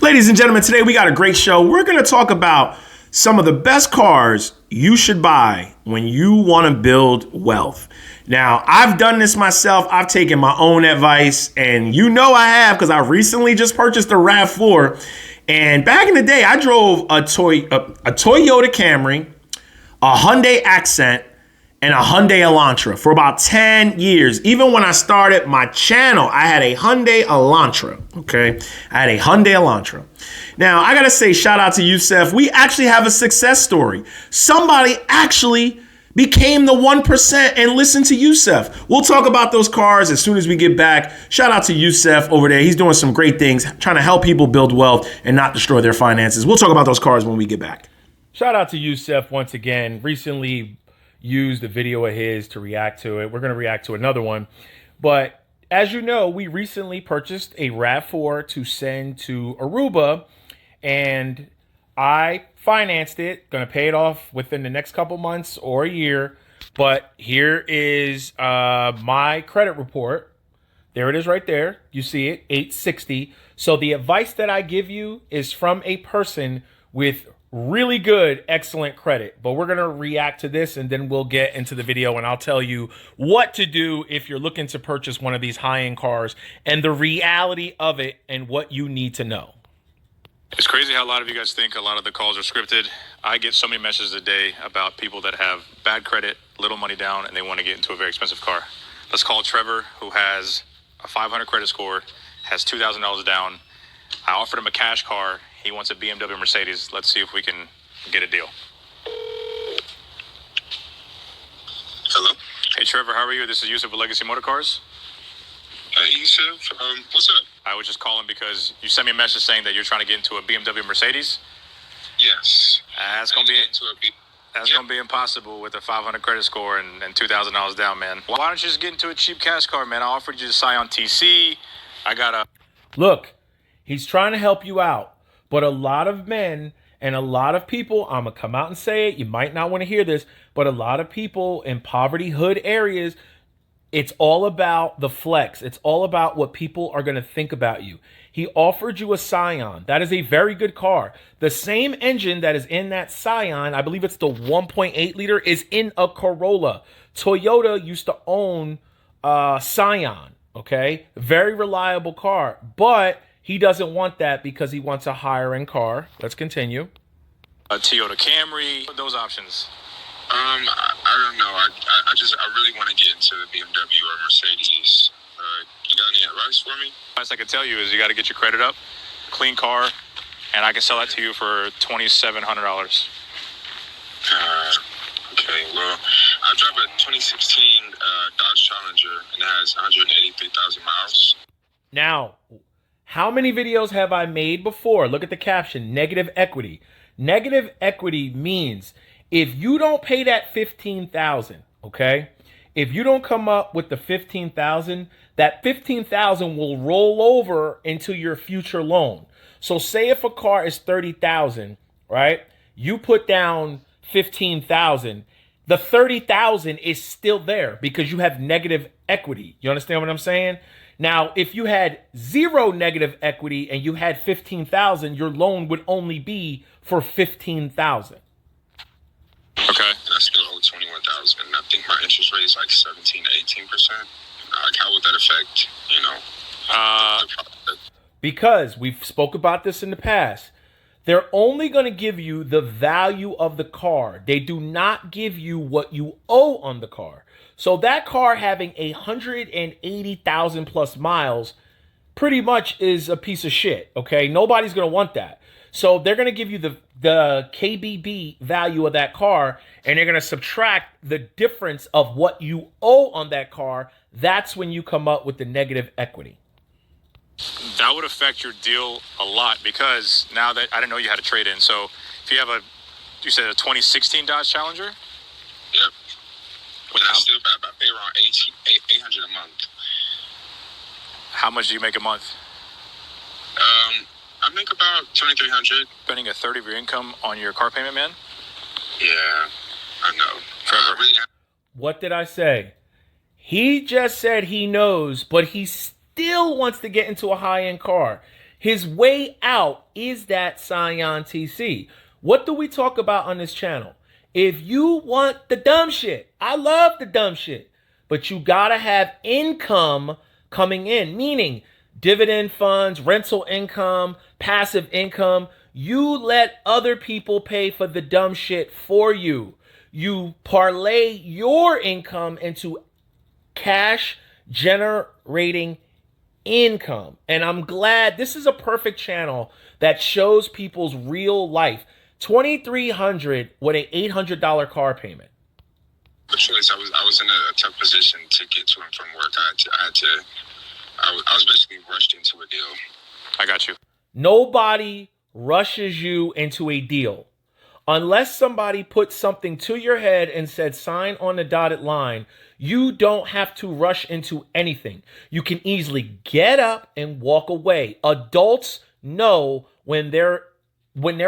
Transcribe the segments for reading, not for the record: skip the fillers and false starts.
Ladies and gentlemen, today we got a great show. We're going to talk about some of the best cars you should buy when you want to build wealth. Now, I've done this myself. I've taken my own advice, and you know I have because I recently just purchased a RAV4. And back in the day, I drove a Toyota Camry, a Hyundai Accent, and a Hyundai Elantra for about 10 years. Even when I started my channel, I had a Hyundai Elantra, okay? I had a Hyundai Elantra. Now, I gotta say, shout out to Youssef. We actually have a success story. Somebody actually became the 1% and listened to Youssef. We'll talk about those cars as soon as we get back. Shout out to Youssef over there. He's doing some great things, trying to help people build wealth and not destroy their finances. We'll talk about those cars when we get back. Shout out to Youssef once again. Recently used a video of his to react to it. We're going to react to another one. But as you know, we recently purchased a RAV4 to send to Aruba, and I financed it. Going to pay it off within the next couple months or a year. But here is my credit report. There it is right there. You see it, 860. So the advice that I give you is from a person with really good, excellent credit. But we're going to react to this and then we'll get into the video and I'll tell you what to do if you're looking to purchase one of these high-end cars and the reality of it and what you need to know. It's crazy how a lot of you guys think a lot of the calls are scripted. I get so many messages a day about people that have bad credit, little money down, and they want to get into a very expensive car. Let's call Trevor, who has a 500 credit score, has $2,000 down. I offered him a cash car. He wants a BMW Mercedes. Let's see if we can get a deal. Hello? Hey, Trevor, how are you? This is Yusuf with Legacy Motor Cars. Hey, Yusuf. What's up? I was just calling because you sent me a message saying that you're trying to get into a BMW Mercedes. Yes. That's going to be impossible with a 500 credit score and $2,000 down, man. Why don't you just get into a cheap cash car, man? I offered you the Scion TC. I got a... Look, he's trying to help you out. But a lot of men and a lot of people, I'm going to come out and say it, you might not want to hear this, but a lot of people in poverty hood areas, it's all about the flex. It's all about what people are going to think about you. He offered you a Scion. That is a very good car. The same engine that is in that Scion, I believe it's the 1.8 liter, is in a Corolla. Toyota used to own Scion, okay? Very reliable car, but he doesn't want that because he wants a higher-end car. Let's continue. A Toyota Camry, those options. I don't know. I really want to get into the BMW or Mercedes. You got any advice for me? Best I can tell you is you got to get your credit up, clean car, and I can sell that to you for $2,700. Okay, well, I drive a 2016 Dodge Challenger, and it has 183,000 miles. Now, how many videos have I made before? Look at the caption, negative equity. Negative equity means if you don't pay that $15,000, okay? If you don't come up with the $15,000, that $15,000 will roll over into your future loan. So say if a car is $30,000, right? You put down $15,000, the $30,000 is still there because you have negative equity. You understand what I'm saying? Now, if you had zero negative equity and you had $15,000, your loan would only be for $15,000. Okay. I still owe $21,000. I think my interest rate is like 17 to 18%. Like, how would that affect, Because we've spoke about this in the past. They're only going to give you the value of the car. They do not give you what you owe on the car. So that car having 180,000 plus miles pretty much is a piece of shit, okay? Nobody's going to want that. So they're going to give you the KBB value of that car, and they're going to subtract the difference of what you owe on that car. That's when you come up with the negative equity. That would affect your deal a lot because now that I didn't know you had a trade-in. So if you have you said a 2016 Dodge Challenger? Yep. But I pay around $800 a month. How much do you make a month? I make about $2,300. Spending a third of your income on your car payment, man? Yeah, I know. Trevor. What did I say? He just said he knows, but he still wants to get into a high-end car. His way out is that Scion TC. What do we talk about on this channel? If you want the dumb shit, I love the dumb shit, but you gotta have income coming in, meaning dividend funds, rental income, passive income. You let other people pay for the dumb shit for you. You parlay your income into cash generating income. And I'm glad this is a perfect channel that shows people's real life. $2,300 with an $800 car payment. The choice. I was in a tough position to get to and from work. I was basically rushed into a deal. I got you. Nobody rushes you into a deal. Unless somebody put something to your head and said, sign on the dotted line, you don't have to rush into anything. You can easily get up and walk away. Adults know when they're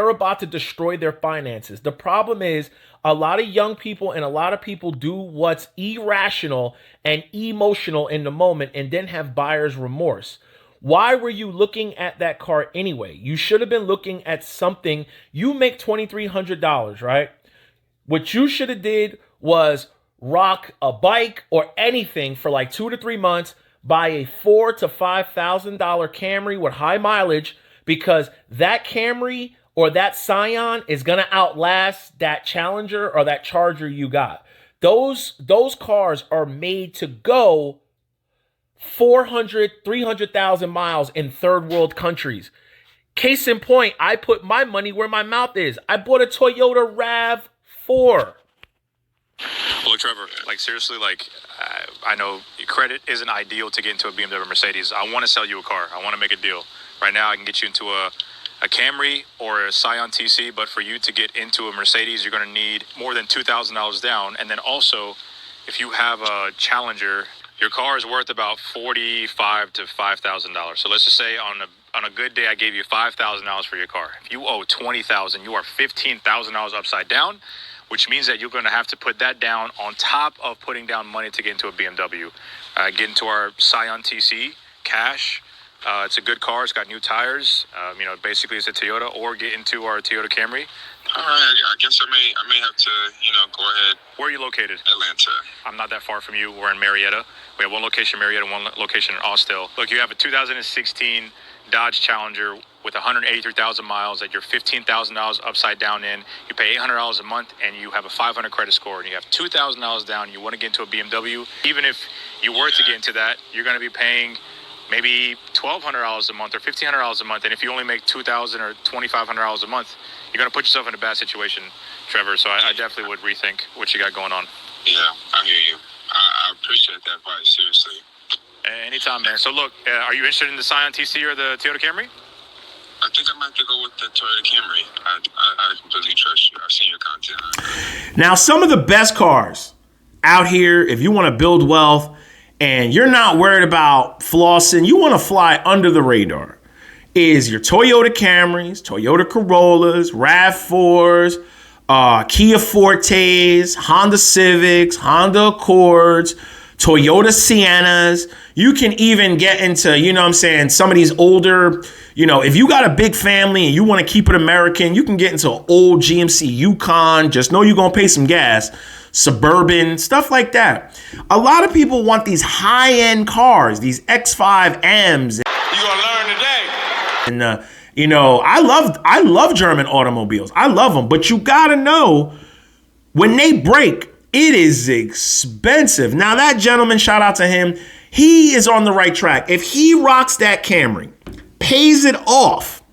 about to destroy their finances. The problem is a lot of young people and a lot of people do what's irrational and emotional in the moment and then have buyer's remorse. Why were you looking at that car anyway? You should have been looking at something. You make $2,300, right? What you should have did was rock a bike or anything for like 2 to 3 months, buy a $4,000 to $5,000 Camry with high mileage, because that Camry or that Scion is going to outlast that Challenger or that Charger you got. Those cars are made to go 400, 300,000 miles in third world countries. Case in point, I put my money where my mouth is. I bought a Toyota RAV4. Look, Trevor, like seriously, I know credit isn't ideal to get into a BMW or Mercedes. I want to sell you a car. I want to make a deal. Right now, I can get you into a Camry or a Scion TC, but for you to get into a Mercedes, you're going to need more than $2,000 down. And then also, if you have a Challenger, your car is worth about $45,000 to $5,000. So let's just say on a good day, I gave you $5,000 for your car. If you owe $20,000, you are $15,000 upside down, which means that you're going to have to put that down on top of putting down money to get into a BMW. Get into our Scion TC, cash. It's a good car. It's got new tires. Basically it's a Toyota, or get into our Toyota Camry. All right, I guess I may have to, go ahead. Where are you located? Atlanta. I'm not that far from you. We're in Marietta. We have one location in Marietta, one location in Austell. Look, you have a 2016 Dodge Challenger with 183,000 miles that you're $15,000 upside down in. You pay $800 a month and you have a 500 credit score, and you have $2,000 down. You want to get into a BMW. Even if you were to get into that, you're going to be paying maybe $1,200 a month or $1,500 a month. And if you only make $2,000 or $2,500 a month, you're going to put yourself in a bad situation, Trevor. So I definitely would rethink what you got going on. Yeah, I hear you. I appreciate that advice, seriously. Anytime, man. So look, are you interested in the Scion TC or the Toyota Camry? I think I might have to go with the Toyota Camry. I completely trust you. I've seen your content. Now, some of the best cars out here, if you want to build wealth and you're not worried about flossing, you want to fly under the radar, is your Toyota Camrys, Toyota Corollas, RAV4s, Kia Fortes, Honda Civics, Honda Accords, Toyota Siennas. You can even get into, some of these older, if you got a big family and you want to keep it American, you can get into an old GMC Yukon. Just know you're going to pay some gas. Suburban, stuff like that. A lot of people want these high-end cars, these X5Ms. You're going to learn today. And, I love German automobiles. I love them. But you got to know, when they break, it is expensive. Now, that gentleman, shout out to him, he is on the right track. If he rocks that Camry, pays it off,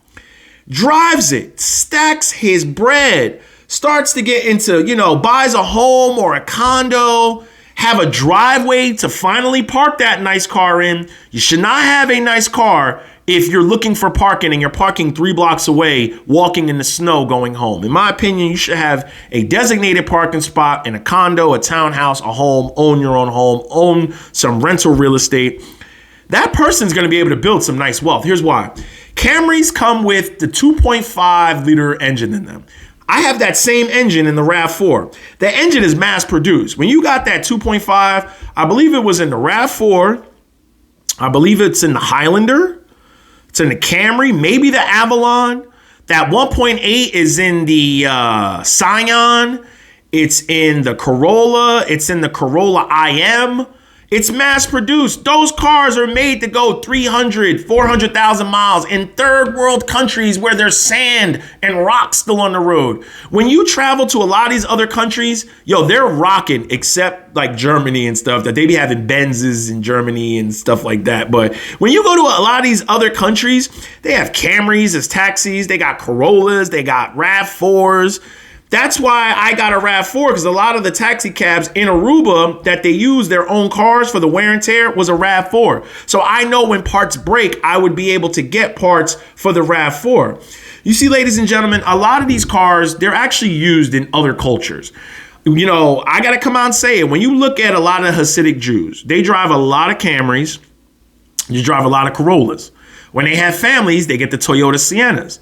drives it, stacks his bread, starts to get into, buys a home or a condo, have a driveway to finally park that nice car in. You should not have a nice car if you're looking for parking and you're parking 3 blocks away, walking in the snow going home. In my opinion, you should have a designated parking spot in a condo, a townhouse, a home, own your own home, own some rental real estate. That person's going to be able to build some nice wealth. Here's why. Camrys come with the 2.5 liter engine in them. I have that same engine in the RAV4. The engine is mass produced. When you got that 2.5, I believe it was in the RAV4. I believe it's in the Highlander. It's in the Camry, maybe the Avalon. That 1.8 is in the Scion. It's in the Corolla. It's in the Corolla IM. It's mass produced. Those cars are made to go 300, 400,000 miles in third world countries where there's sand and rocks still on the road. When you travel to a lot of these other countries, yo, they're rocking, except like Germany and stuff, that they be having Benzes in Germany and stuff like that. But when you go to a lot of these other countries, they have Camrys as taxis. They got Corollas. They got RAV4s. That's why I got a RAV4, because a lot of the taxi cabs in Aruba that they use their own cars for the wear and tear was a RAV4. So I know when parts break, I would be able to get parts for the RAV4. You see, ladies and gentlemen, a lot of these cars, they're actually used in other cultures. You know, I got to come out and say it. When you look at a lot of Hasidic Jews, they drive a lot of Camrys. You drive a lot of Corollas. When they have families, they get the Toyota Siennas.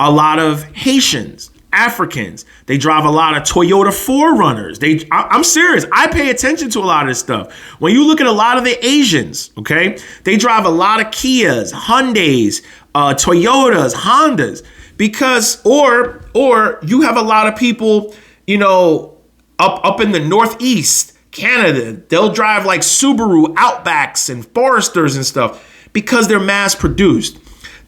A lot of Haitians, Africans, they drive a lot of Toyota 4Runners. I'm serious. I pay attention to a lot of this stuff. When you look at a lot of the Asians, okay, they drive a lot of Kias, Hyundais, Toyotas, Hondas, because or you have a lot of people, you know, up in the Northeast, Canada, they'll drive like Subaru Outbacks and Foresters and stuff because they're mass produced.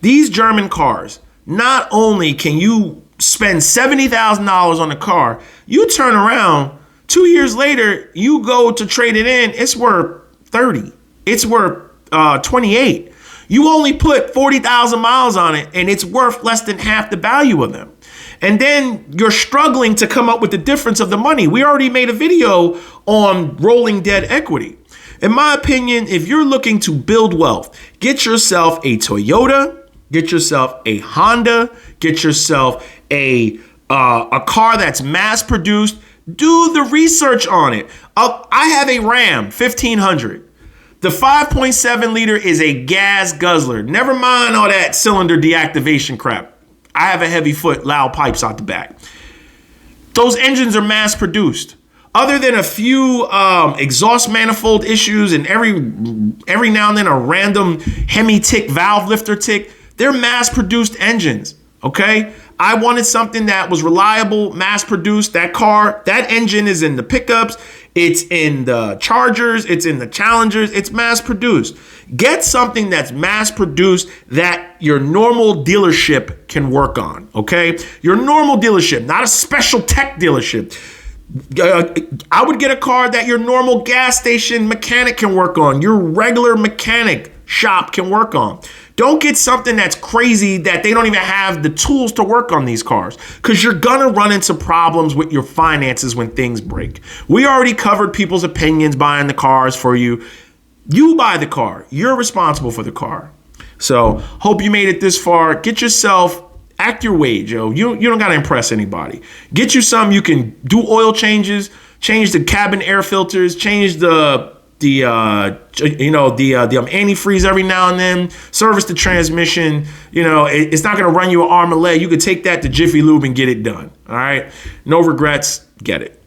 These German cars, not only can you spend $70,000 on a car, you turn around 2 years later, you go to trade it in, it's worth 30. It's worth 28. You only put 40,000 miles on it and it's worth less than half the value of them. And then you're struggling to come up with the difference of the money. We already made a video on rolling dead equity. In my opinion, if you're looking to build wealth, get yourself a Toyota, get yourself a Honda, get yourself a car that's mass produced. Do the research on it. I have a Ram 1500. The 5.7 liter is a gas guzzler. Never mind all that cylinder deactivation crap. I have a heavy foot, loud pipes out the back. Those engines are mass produced. Other than a few exhaust manifold issues and every now and then a random Hemi tick, valve lifter tick, they're mass produced engines, okay? I wanted something that was reliable, mass produced. That car, that engine is in the pickups, it's in the Chargers, it's in the Challengers, it's mass produced. Get something that's mass produced that your normal dealership can work on, okay? Your normal dealership, not a special tech dealership. I would get a car that your normal gas station mechanic can work on, your regular mechanic shop can work on. Don't get something that's crazy that they don't even have the tools to work on these cars, because you're gonna run into problems with your finances when things break. We already covered people's opinions buying the cars for you. You buy the car. You're responsible for the car. So hope you made it this far. Get yourself, act your wage, yo. You don't gotta impress anybody. Get you some. You can do oil changes, change the cabin air filters, change the antifreeze every now and then, service the transmission. You know, it's not going to run you an arm and leg. You could take that to Jiffy Lube and get it done. All right. No regrets. Get it.